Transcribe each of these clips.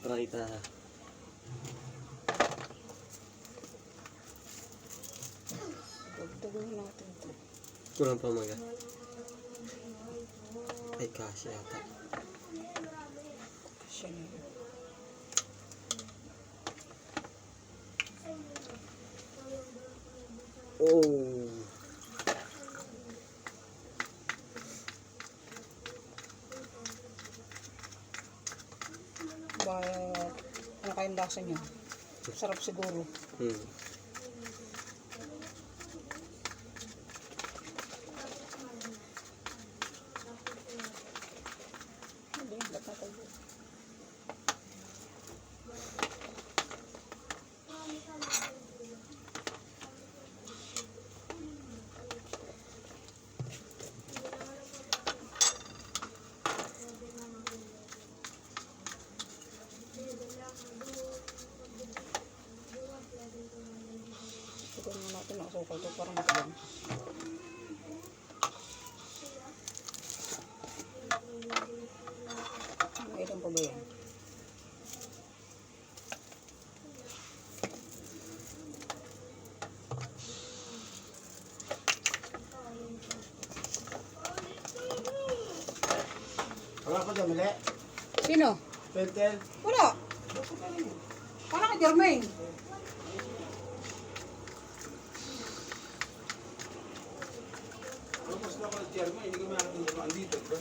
Pakita. Dagdagan natin ito. Kurang pa mga. Ay, kasi yata. Siya na yun. Oh. Ano kayong lasa niya? Sarap siguro. Tignan natin ang asukal ito parang matagal. Ilan pa ba yan? Wala pa dyan, mali? Sino? Pentel? Wala. Parang kay Jermaine. Ano pa sila ko ng chairman? Hindi kami aking naman andito, diba?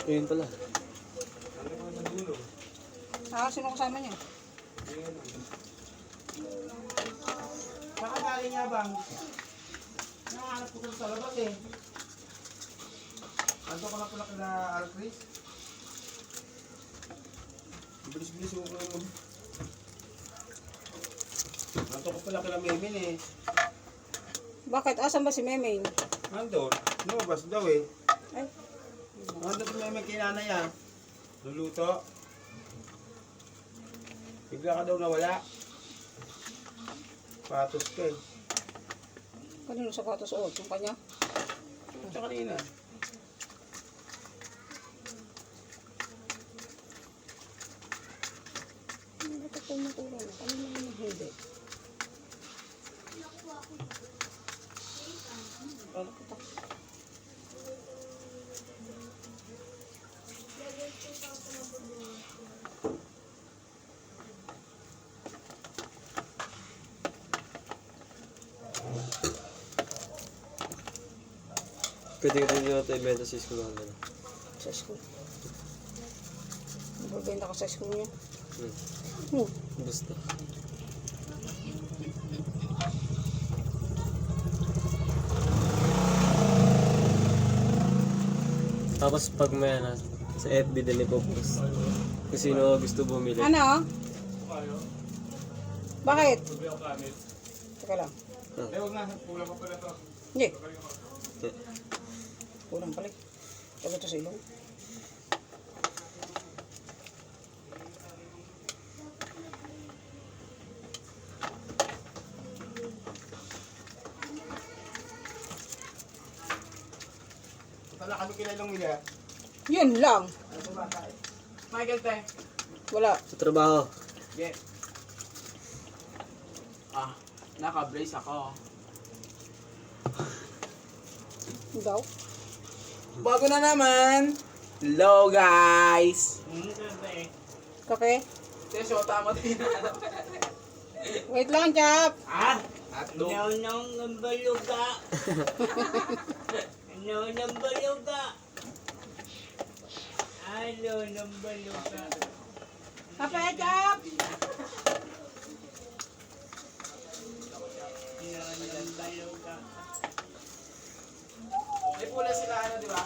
Ayun pala. Ano pa ng dulo? Sino kasama niya? Saka galing nga bang? Nakahanap ko sa labas eh. Ando ko na pala kila Alcris. Bilis-bilis mo ko. Ando ko pala kila Memin eh. Bakit? Asan ba si Memeng? Andon, lumabas daw eh. Ay, Andon si Memin kay nanay ah. Luluto. Bigla ka daw nawala. Patos ka eh. kanino sapatos o? Yung kanya? Sa kanina. Bakit ito maturo na? Kanino naman hindi? Pwede rin nyo ito ibenta sa school natin. Sa school. Nagbabenta ka sa school niya? Basta. Tapos pag may sa FB din ipopost. Kung sino gusto bumili. Ano? Bakit? Teka lang. Eh, huwag na. Kulang pa pala to. Hindi. Kulang pala. Tago ito sa ilong. Tala kami kilalang mila. Yun lang. Ano sa bata eh? Michael te. Wala. Sa trabaho. Yeah. Naka-brace ako. Daw. Bago na naman. Hello guys. Kape? Tesyo, tama din na. Wait lang, Chap. Atlo. Naunang ng baluga. Naunang ng baluga. Ano ng baluga? Kape, Chap. Naunang ng baluga. May pula sila ano, di ba?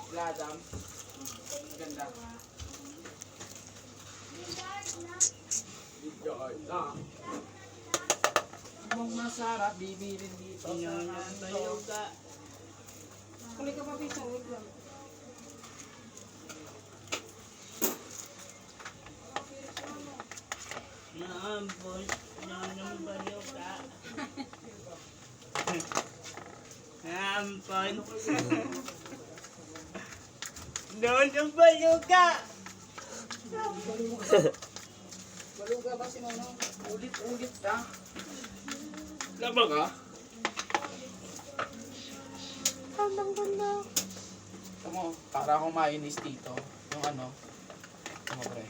Sila Adam. Ganda. Mong masarap, bibilin dito sa Naunang ng kanto. baluga. Kulit ka pa, Pisa. Wait lang. Naambol. Naunang baluga. Naambol. Naunang baluga. Baluga ba si Manong? Ulit-ulit ka. Laban ka? Ganda. Ito mo, para akong mayonnaise dito. Yung ano. Ito mo, pre.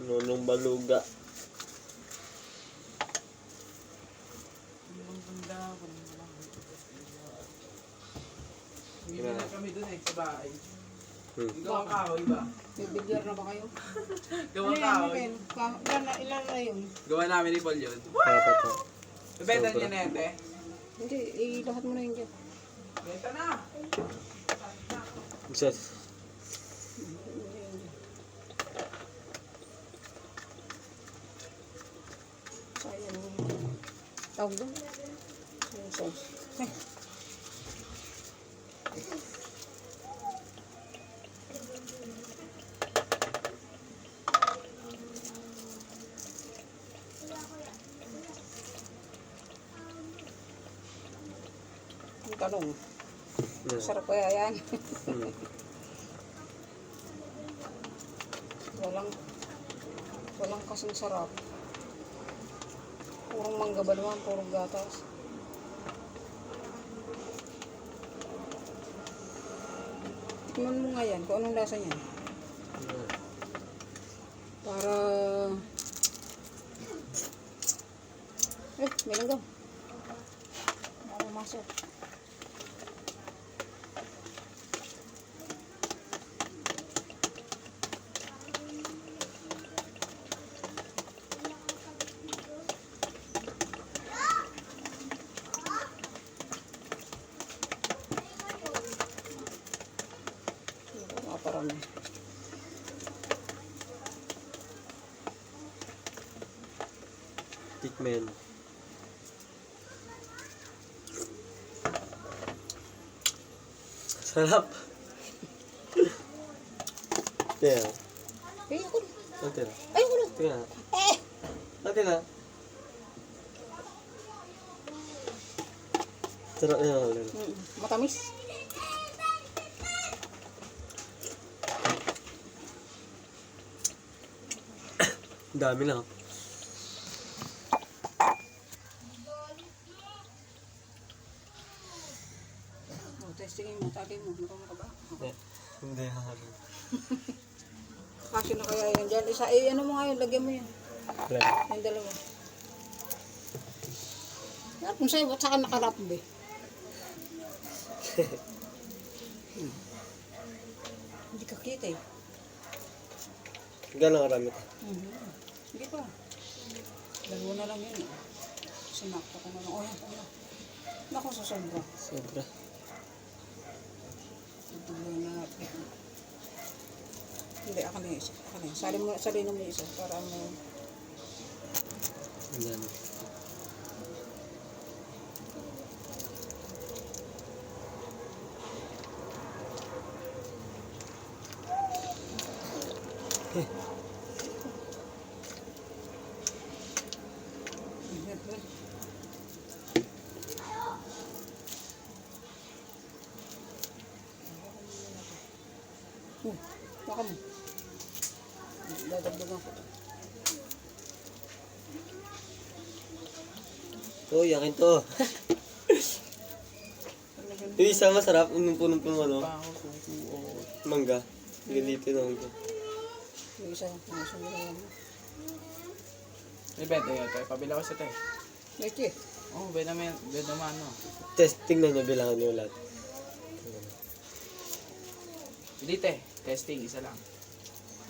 Nonong baluga. Ang ganda. Hindi na kami dun sa bahay. Ikaw ang kahoy ba? May bilyar na ba kayo? Gawa Ano kahoy. yan? Ilan na yun? Gawa namin ni Paul yun. Dapat to. Benta niya na ete. Hindi, lahat mo na yun dyan. Benta na. Isa. Sayang. Tawag doon. Sauce. Ay. Ang tanong, Yeah. sarap kaya yan? Hmm. Walang kasing sarap. Purong mangga ba naman, purong gatas. Tikman mo nga yan, kung anong lasa niyan. Para... may langgam. Masuk. Parang Tikmen. Sarap. Yeah. ay, ako. Okay na. Ay, ako na. Tingnan na. Eh! Okay na. Sarap yan ulit. Matamis. Dami na. Testingin mo, tagay mo. Marunong ka ba? Hindi. Kasi na kaya yan dyan. Isa, ano mo nga yun, lagyan mo yan. Wala. Yung dalawa. Yan, kung sa'yo, ba't saka nakarap ba? Hindi ka kita eh. Gano'ng karami ka? Hindi pa. Dalawa na lang yun eh. Sinakta ko na lang. Oh, yan. Naku, sa sobra. Sobra. Hindi, ako na yung isa. Ako na yung. Salin mo yung isa para mo. Ang dami. Baka mo. Dadagdagan ko. Uy, akin to. Yung isa masarap, yung punong-puno ano, mangga. Ganito na mangga. Yung isa, nasa mo na yan. May benta yun ete. Pabila ko sa ete. Leche. Oh, benta naman no. Testing na niya, bilangan niyo lahat. Dite, testing, isa lang.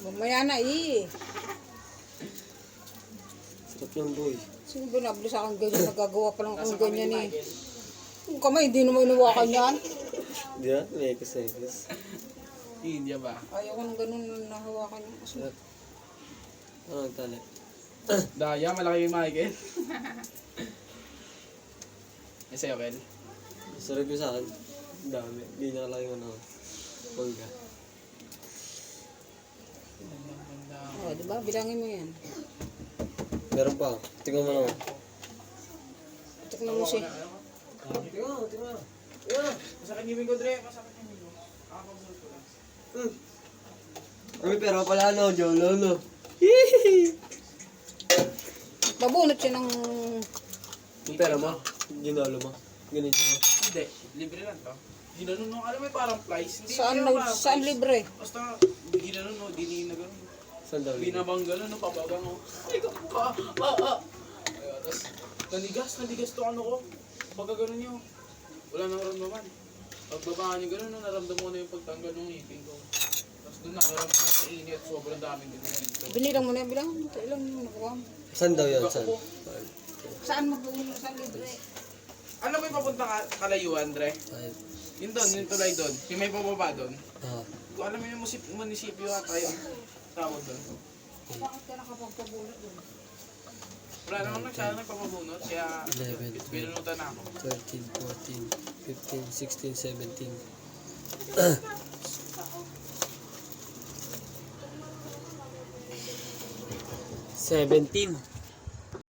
Mamaya na eh. Sarap yung boy. Sino ba nabili sa akin ganyan? Nagagawa pa lang akong ganyan eh. Yung kamay, hindi naman inuwakan yan. Di ba? Lekos. India ba? Ayaw ko ng ganun na nahawakan yung aso. Ano ang tali? Daya, malaki yung Michael. Yan sa'yo, Kel. Sarap yung sa akin. Ang dami. Hindi niya kalaki yung ano. Mangga. Oh, di ba? Bilangin mo yan. Meron pa. Tingnan mo naman. Tignan mo si. Tingnan. Masakit ngipin ko, Dre. Masakit ngipin ko. Nakakabulot ko lang. May pera pala no, Jolo, no. Babunot siya ng... Yung pera mo, ginolo mo. Ganun mo. Hindi, libre lang to. Ginanon mo, alam mo yung parang flies. Hindi, Saan, hindi yung parang saan flies. libre? Basta, ginanon mo, diniin na gano'n. Saan daw? Binabang gano'n, no, pabagang mo. Ay, kapukha. Ayun, tapos, nanigas to ano ko. Pagka gano'n nyo, wala nang ramdaman. Pagbabaan nyo gano'n, no, naramdam mo na yung pagtanggal ng ngipin ko. Tapos doon na, naramdam ko sa init, sobrang daming dito dito. Binilang mo na, bilang. Ilang mo nakuha mo. Saan daw yun? Saan? Saan mo bumili? Saan libre? Ano ba yung papuntang kalayuan, Dre? Ay, Yun doon, yung tulay doon. Yung may pababa doon. ah. Kung alam mo yung munisipyo ata yung tawag doon. Bakit ka nakapagpabunot doon? Wala naman masyado nagpapabunot, kaya 11, 12, binunutan na ako. 13, 14, 15, 16, 17. 17.